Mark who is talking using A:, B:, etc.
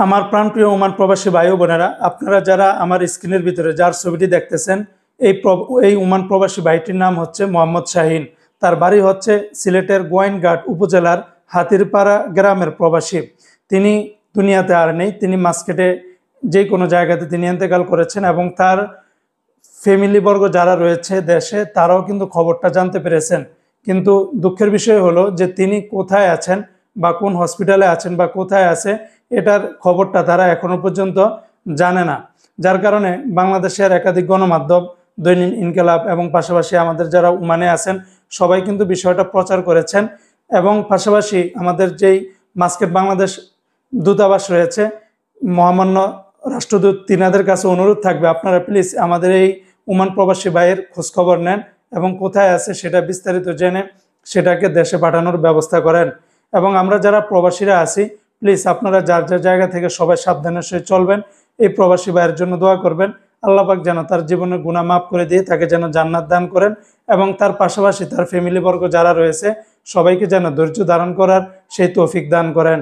A: আমার প্রাণপ্রিয় ওমান প্রবাসী ভাই ও বোনেরা, আপনারা যারা আমার স্ক্রিনের ভিতরে যার ছবিটি দেখতেছেন, এই ওমান প্রবাসী ভাইটির নাম হচ্ছে মোহাম্মদ শাহিন। তার বাড়ি হচ্ছে সিলেটের গোয়াইনঘাট উপজেলার হাতিরপাড়া গ্রামের প্রবাসী। তিনি দুনিয়াতে আর নেই, তিনি মাস্কেটে যে কোনো জায়গাতে তিনি ইন্তেকাল করেছেন এবং তার ফ্যামিলিবর্গ যারা রয়েছে দেশে তারাও কিন্তু খবরটা জানতে পেরেছেন। কিন্তু দুঃখের বিষয় হলো যে তিনি কোথায় আছেন বা কোন হসপিটালে আছেন বা কোথায় আছে এটার খবরটা তারা এখনো পর্যন্ত জানে না। যার কারণে বাংলাদেশের একাধিক গণমাধ্যম, দৈনিক ইনকিলাব এবং পাশাপাশি আমাদের যারা ওমানে আছেন সবাই কিন্তু বিষয়টা প্রচার করেছেন। এবং পাশাপাশি আমাদের যেই মাস্কেট বাংলাদেশ দূতাবাস রয়েছে, মহামান্য রাষ্ট্রদূত, তিনাদের কাছে অনুরোধ থাকবে আপনারা প্লিজ আমাদের এই ওমান প্রবাসী ভাইয়ের খোঁজখবর নেন এবং কোথায় আছে সেটা বিস্তারিত জেনে সেটাকে দেশে পাঠানোর ব্যবস্থা করেন। এবং আমরা যারা প্রবাসীরা আছি প্লিজ আপনারা যার যার জায়গা থেকে সবাই সাবধানের সহিত চলবেন। এই প্রবাসী ভাইয়ের জন্য দোয়া করবেন, আল্লাহ পাক যেন তার জীবনের গুনাহ মাফ করে দিয়ে তাকে যেন জান্নাত দান করেন এবং তার পাশাপাশি তার ফ্যামিলিবর্গ যারা রয়েছে সবাইকে যেন ধৈর্য ধারণ করার সেই তৌফিক দান করেন।